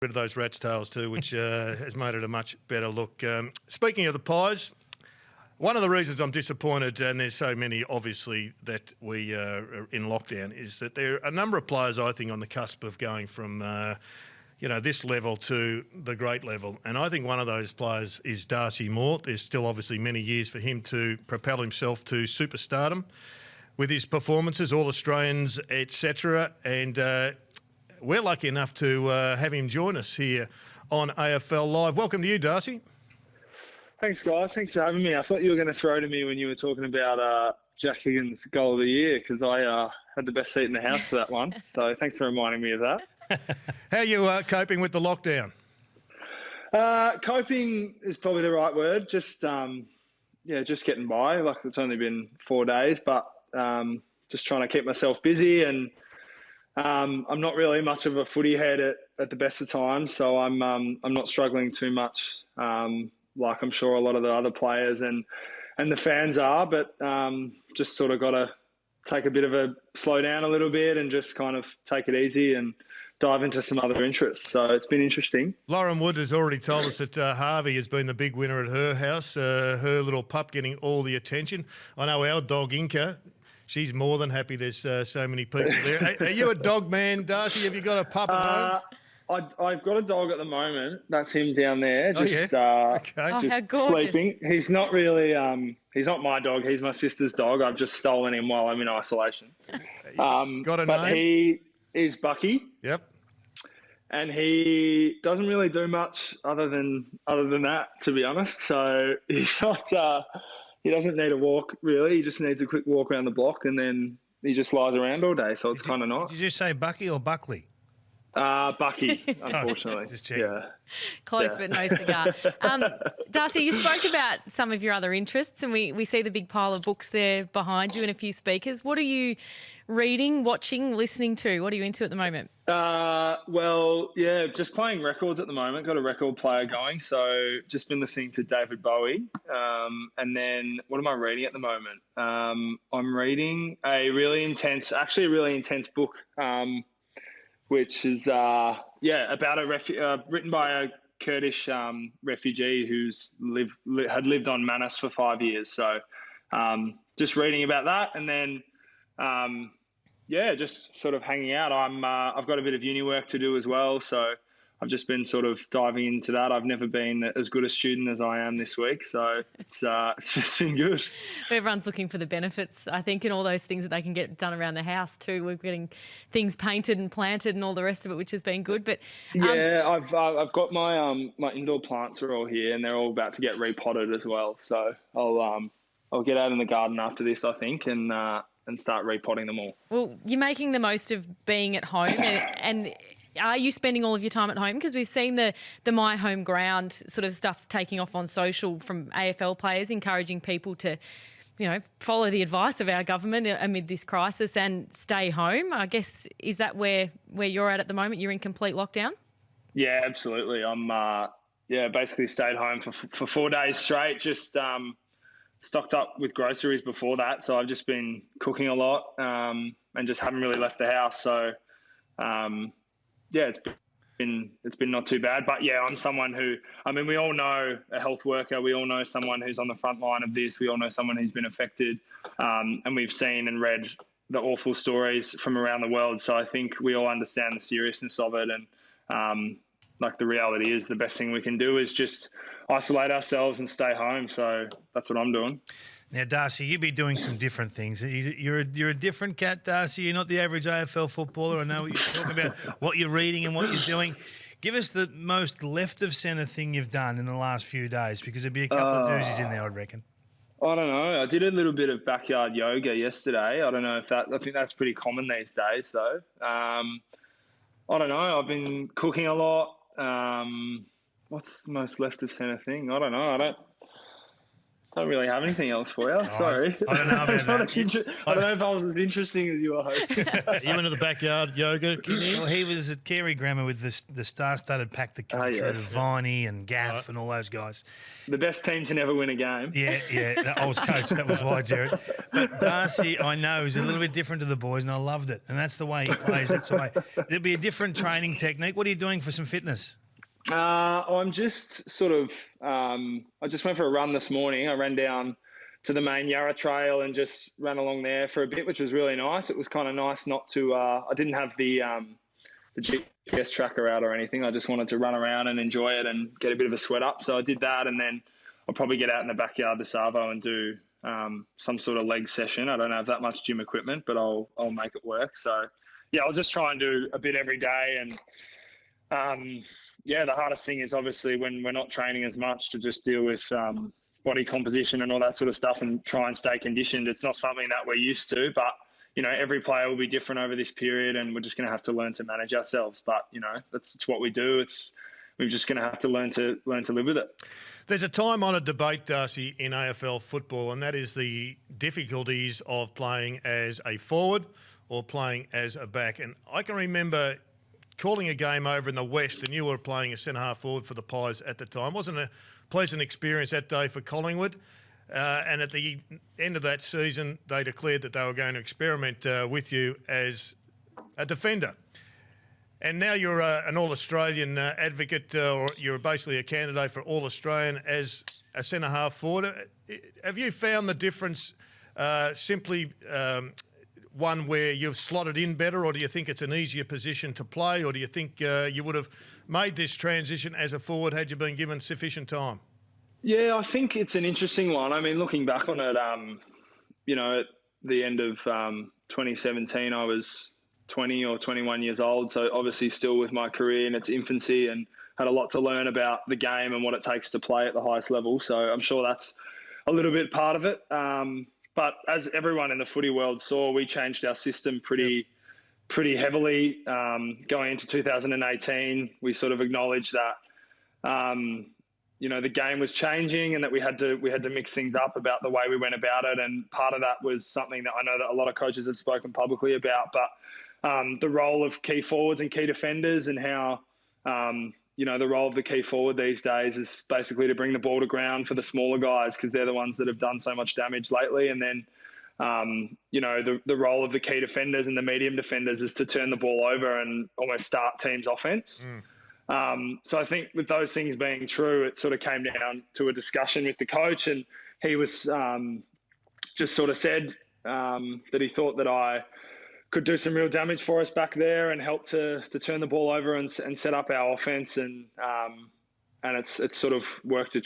rid of those rat's tails too, which has made it a much better look. Speaking of the Pies, one of the reasons I'm disappointed, and there's so many obviously that we are in lockdown, is that there are a number of players I think on the cusp of going from this level to the great level. And I think one of those players is Darcy Moore. There's still obviously many years for him to propel himself to superstardom with his performances, All-Australians, etc. And we're lucky enough to have him join us here on AFL Live. Welcome to you, Darcy. Thanks, guys. Thanks for having me. I thought you were going to throw to me when you were talking about Jack Higgins' goal of the year, because I had the best seat in the house for that one. So thanks for reminding me of that. How are you coping with the lockdown? Coping is probably the right word. Just getting by. Like, it's only been 4 days, but just trying to keep myself busy. And I'm not really much of a footy head at the best of times, so I'm not struggling too much. Like I'm sure a lot of the other players and the fans are, but just sort of got to take a bit of a slow down a little bit and just kind of take it easy and dive into some other interests. So it's been interesting. Lauren Wood has already told us that Harvey has been the big winner at her house, her little pup getting all the attention. I know our dog Inca, she's more than happy there's so many people there. Are you a dog man, Darcy? Have you got a pup at home? I've got a dog at the moment. That's him down there, just sleeping. He's not really. He's not my dog. He's my sister's dog. I've just stolen him while I'm in isolation. Got a but name? He is Bucky. Yep. And he doesn't really do much other than that, to be honest. So he's not. He doesn't need a walk really. He just needs a quick walk around the block, and then he just lies around all day. So it's kind of nice. Did you say Bucky or Buckley? Bucky, unfortunately. Just checking. Yeah. Close but no cigar. Darcy, you spoke about some of your other interests, and we see the big pile of books there behind you and a few speakers. What are you reading, watching, listening to? What are you into at the moment? Just playing records at the moment. Got a record player going, so just been listening to David Bowie. And then what am I reading at the moment? I'm reading a really intense book, which is about written by a Kurdish refugee who's had lived on Manus for 5 years. So just reading about that, and then just sort of hanging out. I've got a bit of uni work to do as well, so I've just been sort of diving into that. I've never been as good a student as I am this week, so it's been good. Everyone's looking for the benefits, I think, and all those things that they can get done around the house too. We're getting things painted and planted and all the rest of it, which has been good. But I've got my my indoor plants are all here, and they're all about to get repotted as well. So I'll get out in the garden after this, I think, and start repotting them all. Well, you're making the most of being at home, and are you spending all of your time at home? Because we've seen the My Home Ground sort of stuff taking off on social from AFL players, encouraging people to, follow the advice of our government amid this crisis and stay home. I guess, is that where you're at the moment? You're in complete lockdown? Yeah, absolutely. I'm basically stayed home for 4 days straight, just stocked up with groceries before that. So I've just been cooking a lot and just haven't really left the house. So it's been not too bad. But yeah, I'm someone who, we all know a health worker. We all know someone who's on the front line of this. We all know someone who's been affected. And we've seen and read the awful stories from around the world. So I think we all understand the seriousness of it. And the reality is the best thing we can do is just isolate ourselves and stay home. So that's what I'm doing. Now, Darcy, you'd be doing some different things. You're a different cat, Darcy. You're not the average AFL footballer. I know what you're talking about, what you're reading and what you're doing. Give us the most left-of-centre thing you've done in the last few days, because there'd be a couple of doozies in there, I reckon. I don't know. I did a little bit of backyard yoga yesterday. I don't know I think that's pretty common these days, though. I don't know. I've been cooking a lot. What's the most left-of-centre thing? I don't know. don't really have anything else for you. Sorry. I don't know about that. I don't know if I was as interesting as you were hoping. You into the backyard yoga, Kingy? Well, he was at Carey Grammar with the star-studded pack that came through, Viney and Gaff and all those guys. The best team to never win a game. Yeah. I was coach. That was why, Jared. But Darcy, I know, is a little bit different to the boys, and I loved it. And that's the way he plays. That's the way. There'll be a different training technique. What are you doing for some fitness? I'm just sort of. I just went for a run this morning. I ran down to the main Yarra Trail and just ran along there for a bit, which was really nice. It was kind of nice not to. I didn't have the GPS tracker out or anything. I just wanted to run around and enjoy it and get a bit of a sweat up. So I did that, and then I'll probably get out in the backyard this arvo and do some sort of leg session. I don't have that much gym equipment, but I'll make it work. So yeah, I'll just try and do a bit every day. And the hardest thing is obviously when we're not training as much to just deal with body composition and all that sort of stuff and try and stay conditioned. It's not something that we're used to, but every player will be different over this period, and we're just going to have to learn to manage ourselves. But it's what we do. We're just going to have to learn to live with it. There's a time-honoured debate, Darcy, in AFL football, and that is the difficulties of playing as a forward or playing as a back. And I can remember calling a game over in the West, and you were playing a centre-half forward for the Pies at the time. Wasn't a pleasant experience that day for Collingwood. And at the end of that season, they declared that they were going to experiment with you as a defender. And now you're an All-Australian advocate, or you're basically a candidate for All-Australian as a centre-half forward. Have you found the difference simply one where you've slotted in better, or do you think it's an easier position to play, or do you think you would have made this transition as a forward had you been given sufficient time? Yeah, I think it's an interesting one. I mean, looking back on it, at the end of 2017, I was 20 or 21 years old. So obviously still with my career in its infancy, and had a lot to learn about the game and what it takes to play at the highest level. So I'm sure that's a little bit part of it. But as everyone in the footy world saw, we changed our system pretty heavily going into 2018. We sort of acknowledged that the game was changing, and that we had to mix things up about the way we went about it. And part of that was something that I know that a lot of coaches have spoken publicly about, but the role of key forwards and key defenders, and how the role of the key forward these days is basically to bring the ball to ground for the smaller guys, because they're the ones that have done so much damage lately. And then the role of the key defenders and the medium defenders is to turn the ball over and almost start teams' offense. So I think with those things being true, it sort of came down to a discussion with the coach, and he was just sort of said that he thought that I could do some real damage for us back there and help to turn the ball over and set up our offense. And it's sort of worked a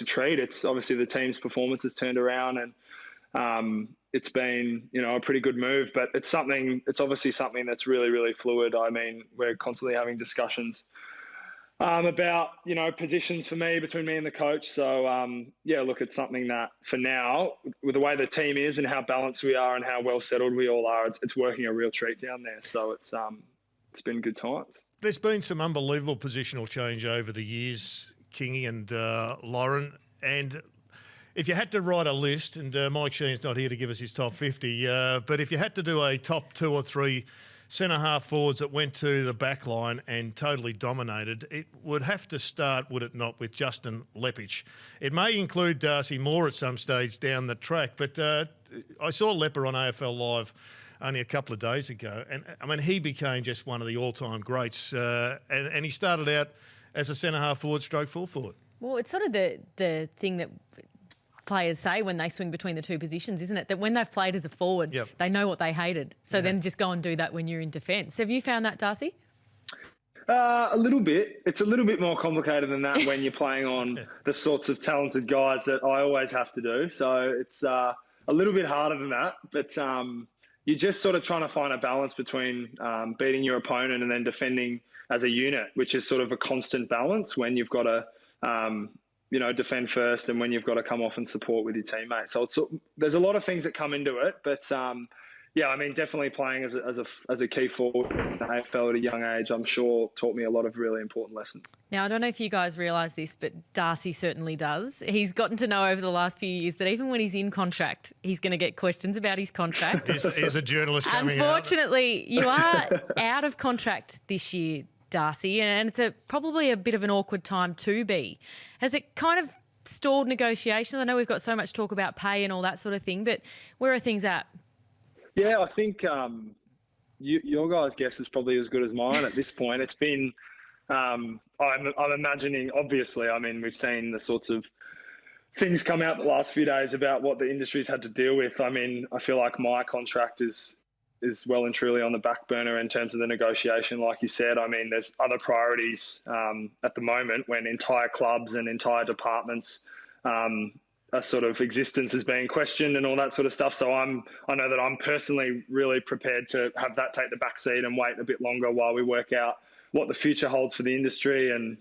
treat. It's obviously the team's performance has turned around, and it's been a pretty good move. But it's obviously something that's really, really fluid. I mean, we're constantly having discussions about positions for me, between me and the coach. So look, it's something that for now, with the way the team is and how balanced we are and how well settled we all are, it's working a real treat down there. So it's been good times. There's been some unbelievable positional change over the years, Kingy and Lauren. And if you had to write a list, and Mike Sheen's not here to give us his top 50, but if you had to do a top 2 or 3 centre-half forwards that went to the back line and totally dominated, it would have to start, would it not, with Justin Lepich. It may include Darcy Moore at some stage down the track, but I saw Lepper on AFL Live only a couple of days ago, and I mean, he became just one of the all-time greats, and he started out as a centre-half forward stroke full forward. Well, it's sort of the thing that players say when they swing between the two positions, isn't it? That when they've played as a forward, they know what they hated. So then just go and do that when you're in defence. Have you found that, Darcy? A little bit. It's a little bit more complicated than that when you're playing on the sorts of talented guys that I always have to do. So it's a little bit harder than that. But you're just sort of trying to find a balance between beating your opponent and then defending as a unit, which is sort of a constant balance when you've got to defend first and when you've got to come off and support with your teammates. So there's a lot of things that come into it, but yeah, I mean, definitely playing as a key forward in the AFL at a young age, I'm sure taught me a lot of really important lessons. Now, I don't know if you guys realise this, but Darcy certainly does. He's gotten to know over the last few years that even when he's in contract, he's going to get questions about his contract. Is a journalist coming out? Unfortunately, you are out of contract this year, Darcy, and it's probably a bit of an awkward time to be. Has it kind of stalled negotiations? I know we've got so much talk about pay and all that sort of thing, but where are things at? Yeah, I think your guys' guess is probably as good as mine at this point. It's been, I'm imagining, obviously, I mean, we've seen the sorts of things come out the last few days about what the industry's had to deal with. I mean, I feel like my contract is well and truly on the back burner in terms of the negotiation. Like you said, I mean, there's other priorities at the moment when entire clubs and entire departments a sort of existence is being questioned and all that sort of stuff. So I know that I'm personally really prepared to have that take the back seat and wait a bit longer while we work out what the future holds for the industry. And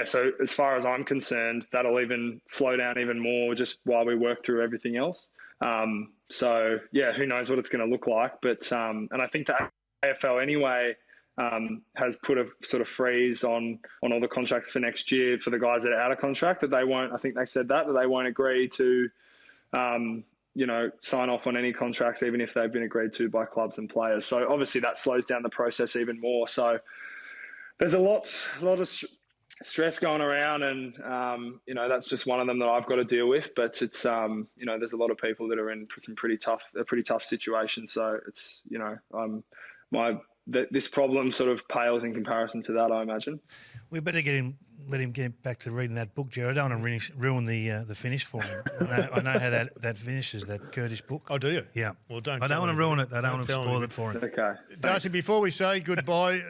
so as far as I'm concerned, that'll even slow down even more just while we work through everything else. So yeah, who knows what it's going to look like. But and I think the AFL anyway has put a sort of freeze on all the contracts for next year for the guys that are out of contract, that they won't, I think they said that they won't agree to, sign off on any contracts, even if they've been agreed to by clubs and players. So obviously that slows down the process even more. So there's a lot of stress going around, and, that's just one of them that I've got to deal with. But it's, there's a lot of people that are in some pretty tough situations. So it's, this problem sort of pales in comparison to that, I imagine. We better let him get back to reading that book, Jared. I don't want to ruin the finish for him. I know how that finishes, that Kurdish book. Oh, do you? Yeah. Well, don't. I don't want to ruin it. I don't want to spoil it for him. Okay. Darcy, before we say goodbye,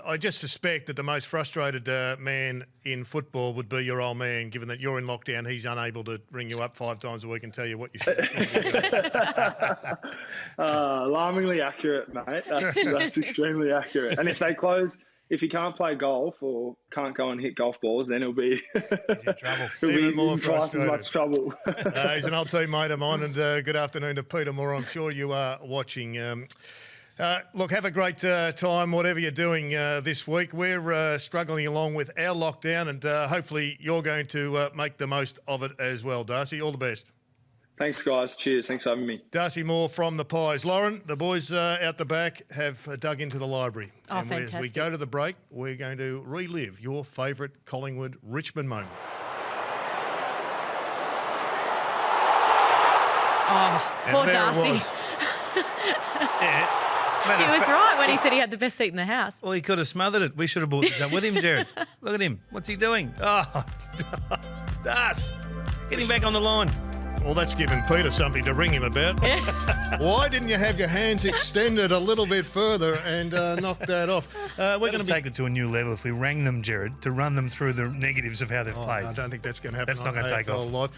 I just suspect that the most frustrated man in football would be your old man, given that you're in lockdown. He's unable to ring you up 5 times a week and tell you what you should do. Alarmingly accurate, mate. That's extremely accurate. And if he can't play golf or can't go and hit golf balls, then he'll be He's in trouble. Even more twice as much trouble. He's an old teammate of mine, and good afternoon to Peter Moore. I'm sure you are watching. Look, have a great time, whatever you're doing this week. We're struggling along with our lockdown, and hopefully you're going to make the most of it as well, Darcy. All the best. Thanks, guys. Cheers. Thanks for having me. Darcy Moore from the Pies. Lauren, the boys out the back have dug into the library. Oh, and as we go to the break, we're going to relive your favourite Collingwood Richmond moment. Oh, And poor there Darcy. it was. Yeah. He was right when he said he had the best seat in the house. Well, he could have smothered it. We should have brought this up with him, Jared. Look at him. What's he doing? Oh, Das. Get him back on the line. Well, that's given Peter something to ring him about. Why didn't you have your hands extended a little bit further and knock that off? We're going to take it to a new level if we rang them, Jared, to run them through the negatives of how they've played. I don't think that's going to happen. That's not going to take off. Live.